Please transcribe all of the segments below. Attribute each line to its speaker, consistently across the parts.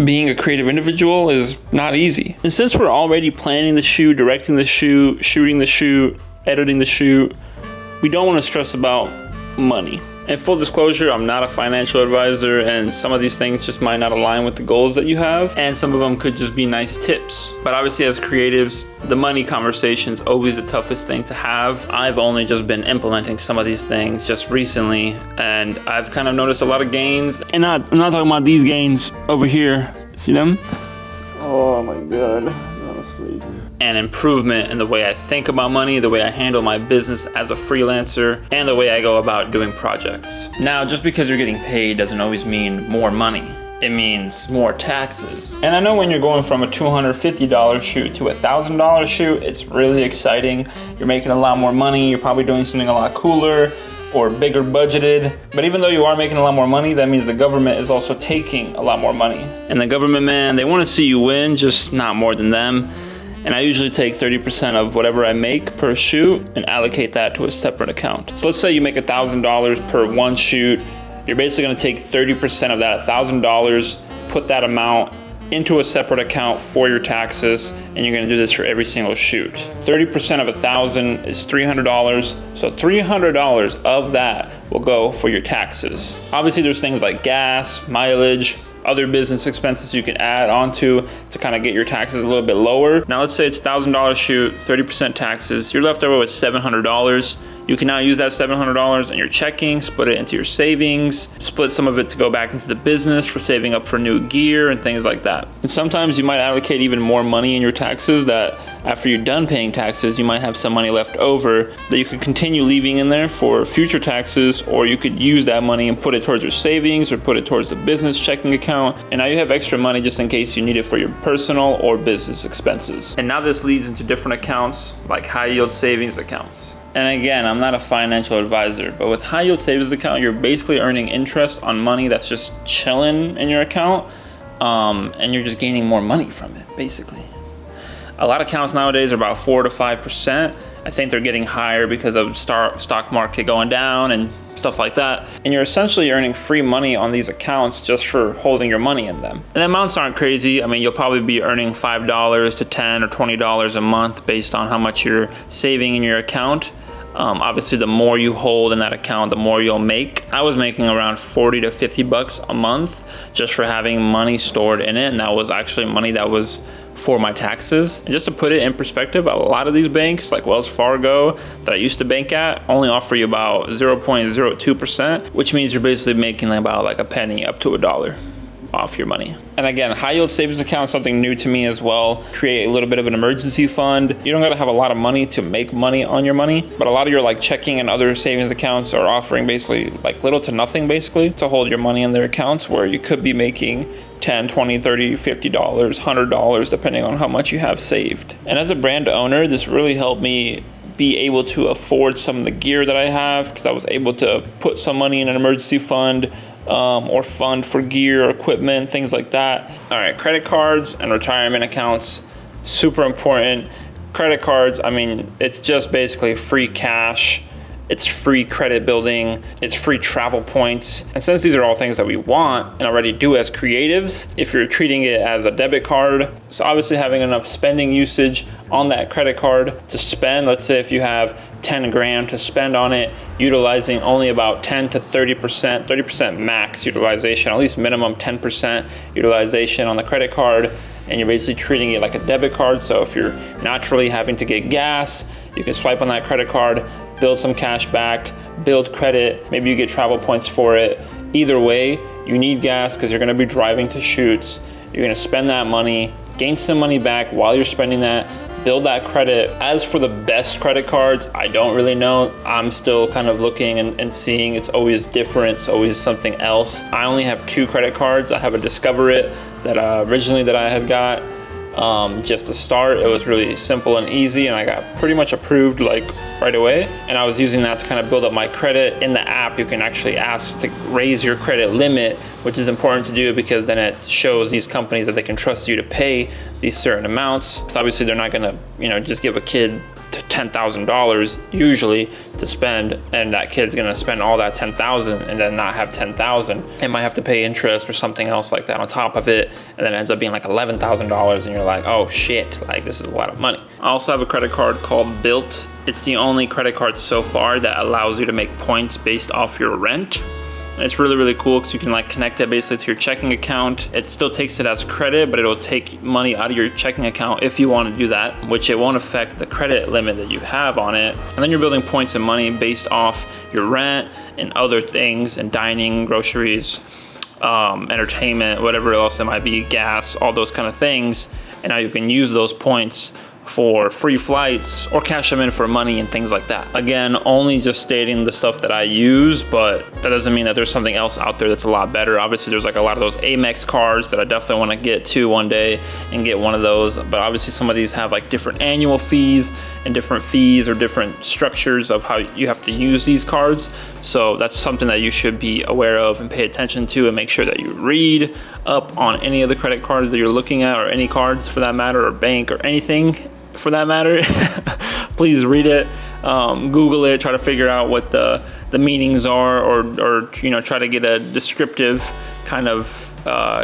Speaker 1: being a creative individual is not easy. And since we're already planning the shoot, directing the shoot, shooting the shoot, editing the shoot, we don't want to stress about money. And full disclosure, I'm not a financial advisor, and some of these things just might not align with the goals that you have, and some of them could just be nice tips. But obviously as creatives, the money conversation is always the toughest thing to have. I've only just been implementing some of these things just recently, and I've kind of noticed a lot of gains. And I'm not talking about these gains over here. See them? Oh my God. And improvement in the way I think about money, the way I handle my business as a freelancer, and the way I go about doing projects. Now, just because you're getting paid doesn't always mean more money. It means more taxes. And I know when you're going from a $250 shoot to a $1,000 shoot, it's really exciting. You're making a lot more money. You're probably doing something a lot cooler or bigger budgeted. But even though you are making a lot more money, that means the government is also taking a lot more money. And the government, man, they want to see you win, just not more than them. And I usually take 30% of whatever I make per shoot and allocate that to a separate account. So let's say you make $1,000 per one shoot. You're basically gonna take 30% of that $1,000, put that amount into a separate account for your taxes, and you're gonna do this for every single shoot. 30% of 1,000 is $300, so $300 of that will go for your taxes. Obviously there's things like gas, mileage, other business expenses you can add onto to kind of get your taxes a little bit lower. Now let's say it's $1,000 shoot, 30% taxes, you're left over with $700. You can now use that $700 in your checking, split it into your savings, split some of it to go back into the business for saving up for new gear and things like that. And sometimes you might allocate even more money in your taxes that after you're done paying taxes, you might have some money left over that you could continue leaving in there for future taxes, or you could use that money and put it towards your savings or put it towards the business checking account. And now you have extra money just in case you need it for your personal or business expenses. And now this leads into different accounts like high yield savings accounts. And again, I'm not a financial advisor, but with high yield savings account, you're basically earning interest on money that's just chilling in your account, and you're just gaining more money from it, basically. A lot of accounts nowadays are about 4 to 5%. I think they're getting higher because of stock market going down and stuff like that. And you're essentially earning free money on these accounts just for holding your money in them. And the amounts aren't crazy. I mean, you'll probably be earning $5 to $10 or $20 a month based on how much you're saving in your account. Obviously, the more you hold in that account, the more you'll make. I was making around 40 to 50 bucks a month just for having money stored in it. And that was actually money that was for my taxes. And just to put it in perspective, a lot of these banks like Wells Fargo that I used to bank at only offer you about 0.02%, which means you're basically making about like a penny up to $1 off your money. And again, high yield savings account is something new to me as well. Create a little bit of an emergency fund. You don't gotta have a lot of money to make money on your money, but a lot of your like checking and other savings accounts are offering basically like little to nothing basically to hold your money in their accounts, where you could be making $10, $20, $30, $50, $100, depending on how much you have saved. And as a brand owner, this really helped me be able to afford some of the gear that I have, because I was able to put some money in an emergency fund, or fund for gear or equipment, things like that. All right, credit cards and retirement accounts, super important. Credit cards, I mean, it's just basically free cash. It's free credit building, it's free travel points. And since these are all things that we want and already do as creatives, if you're treating it as a debit card, so obviously having enough spending usage on that credit card to spend, let's say if you have 10 grand to spend on it, utilizing only about 10 to 30% max utilization, at least minimum 10% utilization on the credit card, and you're basically treating it like a debit card. So if you're naturally having to get gas, you can swipe on that credit card, build some cash back, build credit, maybe you get travel points for it. Either way, you need gas because you're gonna be driving to shoots. You're gonna spend that money, gain some money back while you're spending that, build that credit. As for the best credit cards, I don't really know. I'm still kind of looking and seeing. It's always different, it's always something else. I only have 2 credit cards. I have a Discover It that originally that I had got. Just to start, it was really simple and easy, and I got pretty much approved like right away. And I was using that to kind of build up my credit. In the app, you can actually ask to raise your credit limit, which is important to do because then it shows these companies that they can trust you to pay these certain amounts. So obviously they're not gonna, just give a kid $10,000 usually to spend, and that kid's gonna spend all that 10,000 and then not have 10,000, and might have to pay interest or something else like that on top of it, and then it ends up being like $11,000, and you're like, oh shit, like this is a lot of money. I also have a credit card called Built. It's the only credit card so far that allows you to make points based off your rent. And it's really, really cool because you can like connect it basically to your checking account. It still takes it as credit, but it'll take money out of your checking account if you want to do that, which it won't affect the credit limit that you have on it. And then you're building points and money based off your rent and other things, and dining, groceries, entertainment, whatever else it might be, gas, all those kind of things. And now you can use those points for free flights or cash them in for money and things like that. Again, only just stating the stuff that I use, but that doesn't mean that there's something else out there that's a lot better. Obviously, there's like a lot of those Amex cards that I definitely want to get to one day and get one of those. But obviously some of these have like different annual fees and different fees or different structures of how you have to use these cards. So that's something that you should be aware of and pay attention to, and make sure that you read up on any of the credit cards that you're looking at, or any cards for that matter, or bank or anything for that matter. Please read it, Google it, try to figure out what the meanings are, or you know, try to get a descriptive kind of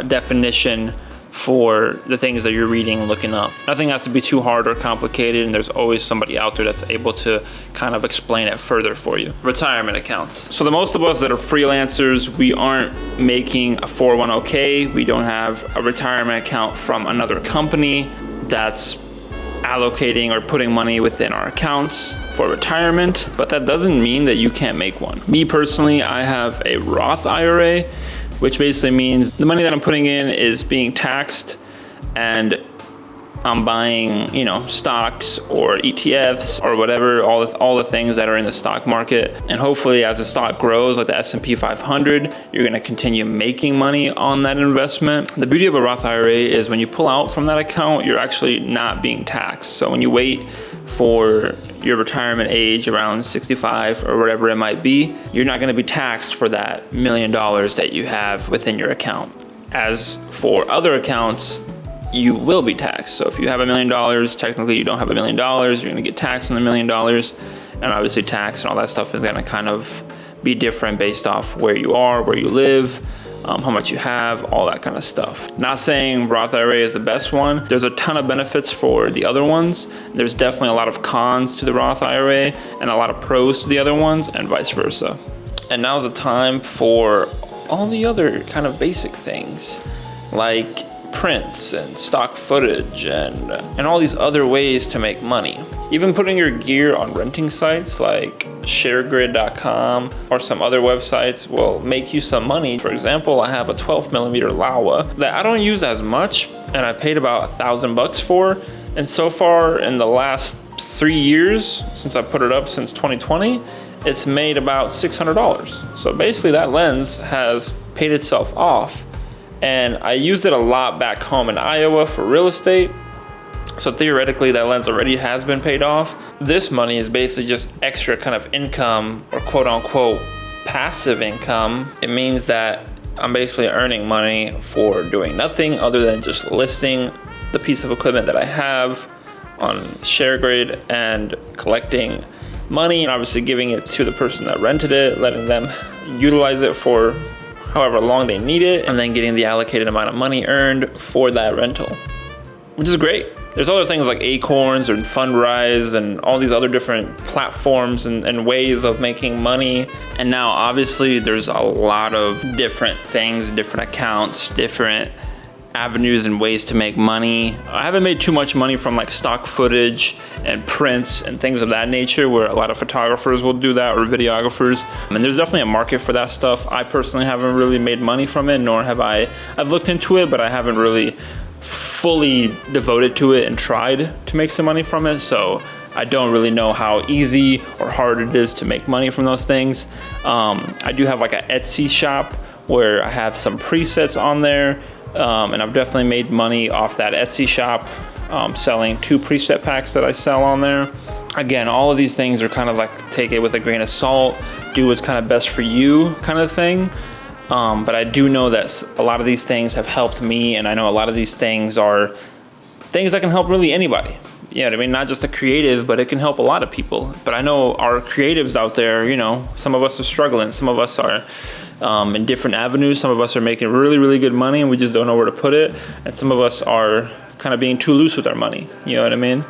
Speaker 1: definition for the things that you're reading and looking up. Nothing has to be too hard or complicated, and there's always somebody out there that's able to kind of explain it further for you. Retirement accounts. So the most of us that are freelancers, we aren't making a 401k. We don't have a retirement account from another company that's allocating or putting money within our accounts for retirement, but that doesn't mean that you can't make one. Me personally, I have a Roth IRA, which basically means the money that I'm putting in is being taxed, and I'm buying, you know, stocks or ETFs or whatever, all the things that are in the stock market. And hopefully as the stock grows, like the S&P 500, you're gonna continue making money on that investment. The beauty of a Roth IRA is when you pull out from that account, you're actually not being taxed. So when you wait for your retirement age around 65 or whatever it might be, you're not gonna be taxed for that $1 million that you have within your account. As for other accounts, you will be taxed. So if you have $1 million, technically you don't have $1 million, you're gonna get taxed on the $1 million. And obviously tax and all that stuff is gonna kind of be different based off where you are, where you live, how much you have, all that kind of stuff. Not saying Roth IRA is the best one. There's a ton of benefits for the other ones. There's definitely a lot of cons to the Roth IRA and a lot of pros to the other ones, and vice versa. And now's the time for all the other kind of basic things, like prints and stock footage and all these other ways to make money. Even putting your gear on renting sites like sharegrid.com or some other websites will make you some money. For example, I have a 12mm Laowa that I don't use as much, and I paid about $1,000 for. And so far in the last 3 years, since I put it up since 2020, it's made about $600. So basically that lens has paid itself off. And I used it a lot back home in Iowa for real estate. So theoretically that lens already has been paid off. This money is basically just extra kind of income, or quote unquote passive income. It means that I'm basically earning money for doing nothing other than just listing the piece of equipment that I have on ShareGrid and collecting money, and obviously giving it to the person that rented it, letting them utilize it for however long they need it, and then getting the allocated amount of money earned for that rental, which is great. There's other things like Acorns and Fundrise and all these other different platforms and ways of making money. And now obviously there's a lot of different things, different accounts, different avenues and ways to make money. I haven't made too much money from like stock footage and prints and things of that nature, where a lot of photographers will do that, or videographers. And there's definitely a market for that stuff. I personally haven't really made money from it, nor have I've looked into it, but I haven't really fully devoted to it and tried to make some money from it. So I don't really know how easy or hard it is to make money from those things. I do have like an Etsy shop where I have some presets on there. And I've definitely made money off that Etsy shop, selling 2 preset packs that I sell on there. Again, all of these things are kind of like, take it with a grain of salt, do what's kind of best for you kind of thing. But I do know that a lot of these things have helped me, and I know a lot of these things are things that can help really anybody. You know what I mean? Not just a creative, but it can help a lot of people. But I know our creatives out there, you know, some of us are struggling. Some of us are in different avenues. Some of us are making really, really good money and we just don't know where to put it. And some of us are kind of being too loose with our money. You know what I mean?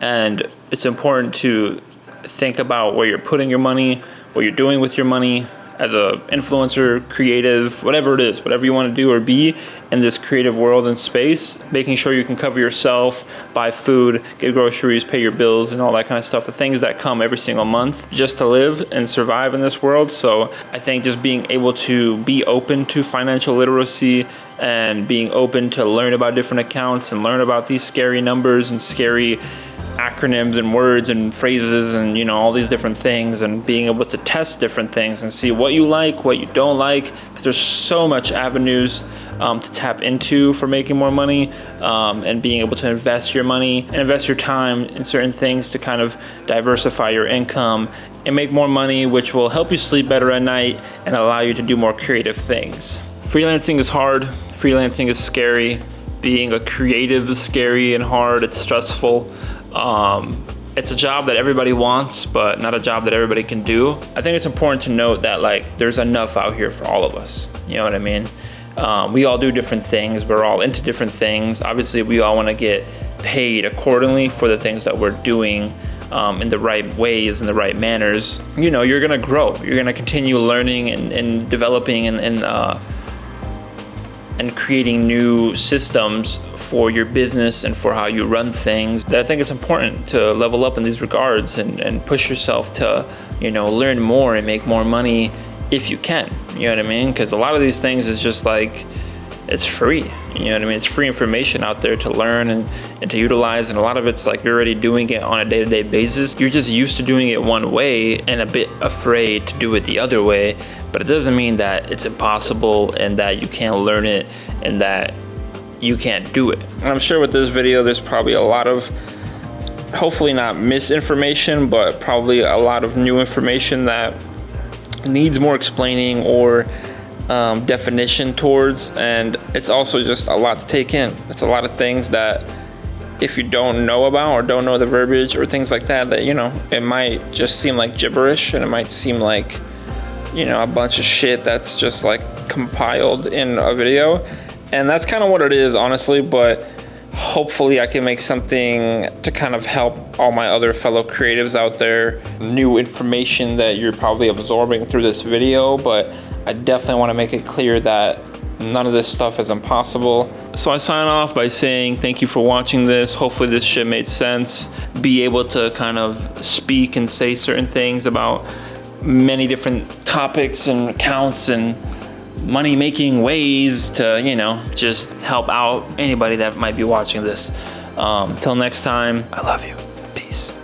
Speaker 1: And it's important to think about where you're putting your money, what you're doing with your money as a influencer, creative, whatever it is, whatever you want to do or be in this creative world and space, making sure you can cover yourself, buy food, get groceries, pay your bills and all that kind of stuff, the things that come every single month just to live and survive in this world. So I think just being able to be open to financial literacy and being open to learn about different accounts and learn about these scary numbers and scary acronyms and words and phrases and, you know, all these different things, and being able to test different things and see what you like, what you don't like, because there's so much avenues to tap into for making more money, and being able to invest your money and invest your time in certain things to kind of diversify your income and make more money, which will help you sleep better at night and allow you to do more creative things. Freelancing is hard. Freelancing is scary. Being a creative is scary and hard. It's stressful. It's a job that everybody wants, but not a job that everybody can do. I think it's important to note that, like, there's enough out here for all of us. You know what I mean? We all do different things. We're all into different things. Obviously, we all want to get paid accordingly for the things that we're doing in the right ways, in the right manners. You know, you're going to grow. You're going to continue learning and developing and creating new systems for your business and for how you run things. That I think it's important to level up in these regards and push yourself to, you know, learn more and make more money if you can. You know what I mean? Because a lot of these things is just like, it's free. You know what I mean? It's free information out there to learn and to utilize. And a lot of it's like you're already doing it on a day-to-day basis. You're just used to doing it one way and a bit afraid to do it the other way. But it doesn't mean that it's impossible and that you can't learn it and that you can't do it. And I'm sure with this video, there's probably a lot of, hopefully not misinformation, but probably a lot of new information that needs more explaining or definition towards. And it's also just a lot to take in. It's a lot of things that if you don't know about or don't know the verbiage or things like that, that, you know, it might just seem like gibberish and it might seem like, you know, a bunch of shit that's just like compiled in a video. And that's kind of what it is, honestly, but hopefully I can make something to kind of help all my other fellow creatives out there. New information that you're probably absorbing through this video, but I definitely want to make it clear that none of this stuff is impossible. So I sign off by saying thank you for watching this. Hopefully this shit made sense. Be able to kind of speak and say certain things about many different topics and accounts and money-making ways to, you know, just help out anybody that might be watching this. Till next time, I love you. Peace.